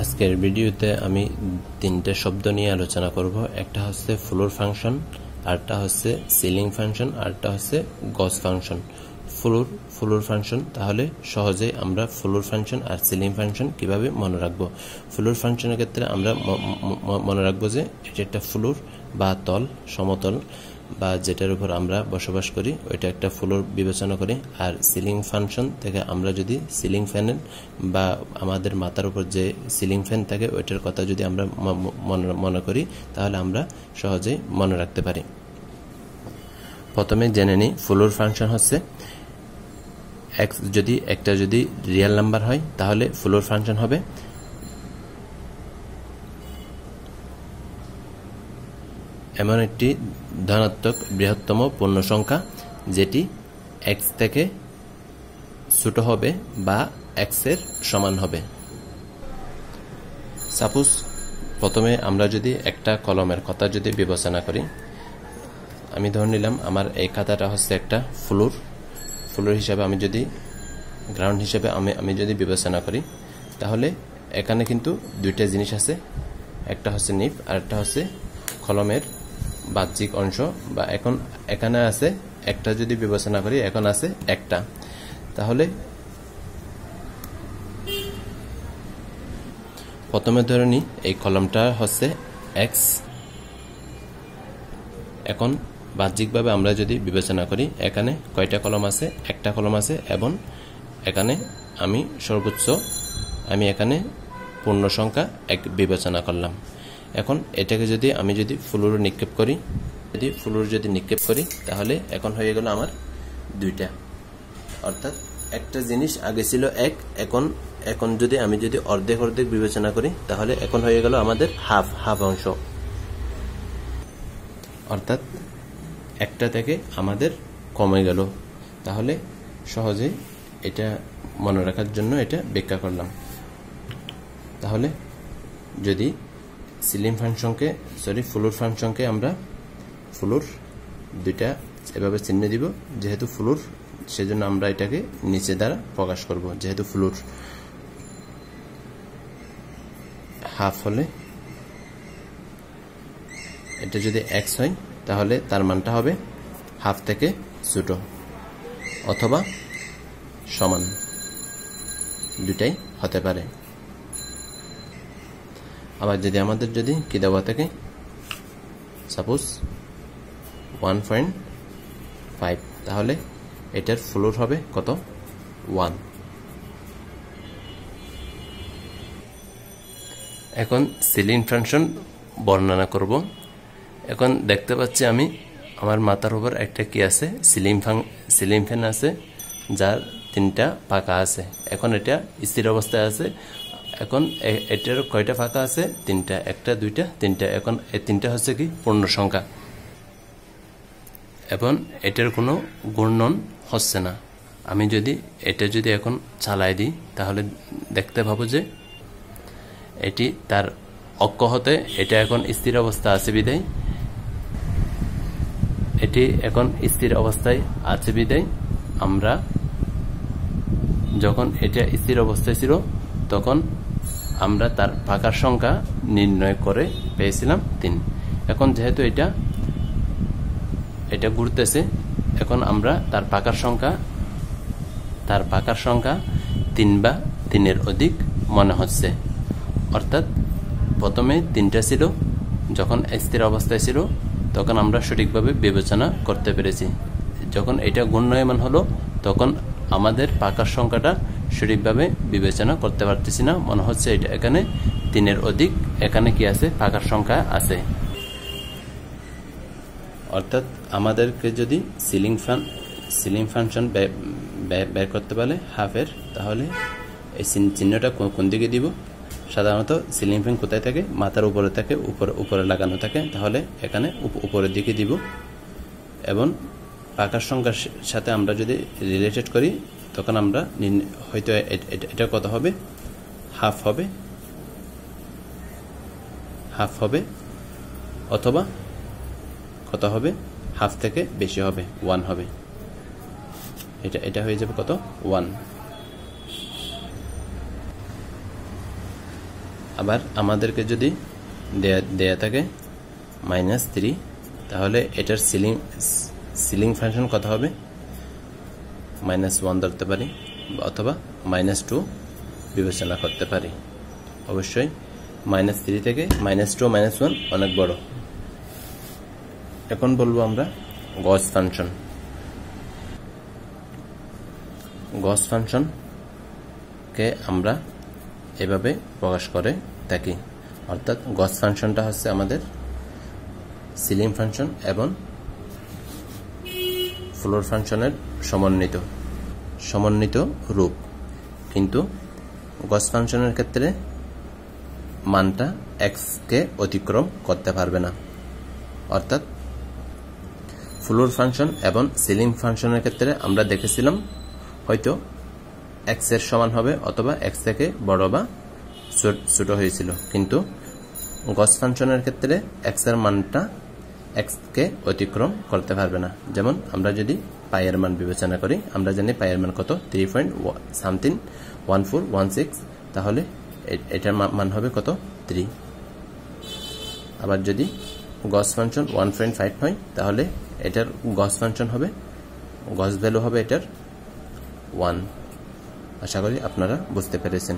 আজকের ভিডিওতে আমি তিনটা শব্দ নিয়ে আলোচনা করব। একটা হচ্ছে ফ্লোর ফাংশন, আরেকটা হচ্ছে সিলিং ফাংশন, আরেকটা হচ্ছে গজ ফাংশন। ফ্লোর ফাংশন, তাহলে সহজেই আমরা ফ্লোর ফাংশন আর সিলিং ফাংশন কিভাবে মনে রাখবো। ফ্লোর ফাংশনের ক্ষেত্রে আমরা মনে রাখবো যে এটা একটা ফ্লোর বা তল, সমতল বা যেটার উপর আমরা বসবাস করি ওইটা একটা ফ্লোর বিবেচনা করি। আর সিলিং ফাংশন থেকে আমরা যদি সিলিং ফ্যানের বা আমাদের মাথার উপর যে সিলিং ফ্যান থাকে ওইটার কথা যদি আমরা মনে করি তাহলে আমরা সহজেই মনে রাখতে পারি। প্রথমে জেনে নিই ফ্লোর ফাংশন হচ্ছে যদি একটা রিয়েল নাম্বার হয় তাহলে ফ্লোর ফাংশন হবে এমন একটি ধনাত্মক বৃহত্তম পূর্ণ সংখ্যা যেটি x থেকে ছোট হবে বা x এর সমান হবে। সাপোজ প্রথমে আমরা যদি একটা কলমের কথা যদি বিবেচনা করি, আমি ধরে নিলাম আমার এই খাতাটা হচ্ছে একটা ফ্লোর হিসাবে, আমি যদি গ্রাউন্ড হিসাবে আমি যদি বিবেচনা করি তাহলে এখানে কিন্তু দুইটা জিনিস আছে, একটা হচ্ছে নিপ আর একটা হচ্ছে কলমের বাহ্যিক অংশ। বা এখন এখানে আছে একটা, যদি বিবেচনা করি এখন আছে একটা, তাহলে প্রথমে ধরে নিই এই কলমটা হচ্ছে x। এখন বাহ্যিকভাবে আমরা যদি বিবেচনা করি এখানে কয়টা কলম আছে, একটা কলম আছে, এবং এখানে আমি সর্বোচ্চ এখানে পূর্ণ সংখ্যা 1 বিবেচনা করলাম। এখন এটাকে যদি আমি ফ্লোরে নিক্ষেপ করি তাহলে এখন হয়ে গেল আমার দুইটা, অর্থাৎ একটা জিনিস আগে ছিল 1, এখন যদি আমি অর্ধেক বিবেচনা করি তাহলে এখন হয়ে গেল আমাদের হাফ অংশ, অর্থাৎ একটা থেকে আমাদের কমে গেল। তাহলে সহজেই এটা মনে রাখার জন্য এটা ব্যাখ্যা করলাম। তাহলে যদি ফ্লোর ফাংশনকে আমরা ফ্লোর দুইটা এভাবে চিহ্ন দিব, যেহেতু ফ্লোর সেজন্য আমরা এটাকে নিচে দ্বারা প্রকাশ করব। যেহেতু ফ্লোর হাফ হলে এটা যদি x হয় তাহলে তার মানটা হবে হাফ থেকে ছোট অথবা সমান, দুটাই হতে পারে। আবার যদি আমাদের কি দেওয়া থাকে, সাপোজ 1.5, তাহলে এটার ফ্লোর হবে কত, 1। এখন সিলিং ফাংশন বর্ণনা করব। এখন দেখতে পাচ্ছি আমি আমার মাথার উপর একটা কি আছে, সিলিং ফ্যান আছে যার 3টা পাখা আছে। এখন এটা স্থির অবস্থায় আছে। এখন এটার কয়টা পাখা আছে, 3টা, 1টা 2টা 3টা। এখন এই 3টা হচ্ছে কি পূর্ণ সংখ্যা, এবং এটার কোনো ঘূর্ণন হচ্ছে না। আমি এটা এখন চালাই দিই তাহলে দেখতে পাবো যে এটি তার অক্ষ হতে এটা এখন স্থির অবস্থা আছে বিদায়, এটি এখন স্থির অবস্থায় আছে বিদায় আমরা যখন এটা স্থির অবস্থায় ছিল তখন আমরা তার পাখার সংখ্যা নির্ণয় করে পেয়েছিলাম 3। এখন যেহেতু এটা ঘুরতেছে, এখন আমরা তার পাখার সংখ্যা 3 বা 3-এর অধিক মনে হচ্ছে। অর্থাৎ প্রথমে 3টা ছিল, যখন স্থির অবস্থায় ছিল তখন আমরা সঠিকভাবে বিবেচনা করতে পেরেছি। যখন এটা ঘূর্ণায়মান হলো তখন আমাদের পাখার সংখ্যাটা সঠিকভাবে বিবেচনা করতে পারতেছি না, মনে হচ্ছে এটা এখানে 3-এর অধিক এখানে কি আছে, পাখার সংখ্যা আছে। অর্থাৎ আমাদেরকে যদি সিলিং ফাংশন বের করতে পারে হাফের, তাহলে এই চিহ্নটা কোন দিকে দিব? সাধারণত সিলিং ফ্যান কোথায় থাকে, মাথার উপরে থাকে, উপরে লাগানো থাকে, তাহলে এখানে উপরের দিকে দিব। এবং পাখার সংখ্যার সাথে আমরা যদি রিলেটেড করি তখন আমরা হয়তো এটা কত হবে, হাফ হবে অথবা কত হবে, হাফ থেকে বেশি হবে, 1 হবে। এটা হয়ে যাবে কত, 1। আবার আমাদেরকে যদি দেয়া থাকে -3, তাহলে এটার সিলিং ফাংশন কত হবে? -1 ধরতে পারি অথবা -2 বিবেচনা করতে পারি। অবশ্যই -3 থেকে -2 -1 অনেক বড়। এখন বলবো আমরা গস ফাংশন। গস ফাংশনকে আমরা এভাবে প্রকাশ করে থাকি, অর্থাৎ গস ফাংশনটা হচ্ছে আমাদের সিলিং ফাংশন এবং ফ্লোর ফাংশনের সমন্বিত রূপ। কিন্তু গস ফাংশনের ক্ষেত্রে মানটা x কে অতিক্রম করতে পারবে না, অর্থাৎ ফ্লোর ফাংশন এবং সিলিং ফাংশনের ক্ষেত্রে আমরা দেখেছিলাম হয়তো x এর সমান হবে অথবা x থেকে বড় বা ছোট হয়েছিল, কিন্তু গস ফাংশনের ক্ষেত্রে x এর মানটা x কে অতিক্রম করতে পারবে না। যেমন আমরা যদি পাইয়ের মান বিবেচনা করি, আমরা জানি পাইয়ের মান কত 3.1416, তাহলে এটার মান হবে কত 3। আবার যদি গস ফাংশন 1.5 হয়, তাহলে এটার গস ফাংশন হবে, গস ভ্যালু হবে এটার 1। আশা করি আপনারা বুঝতে পেরেছেন।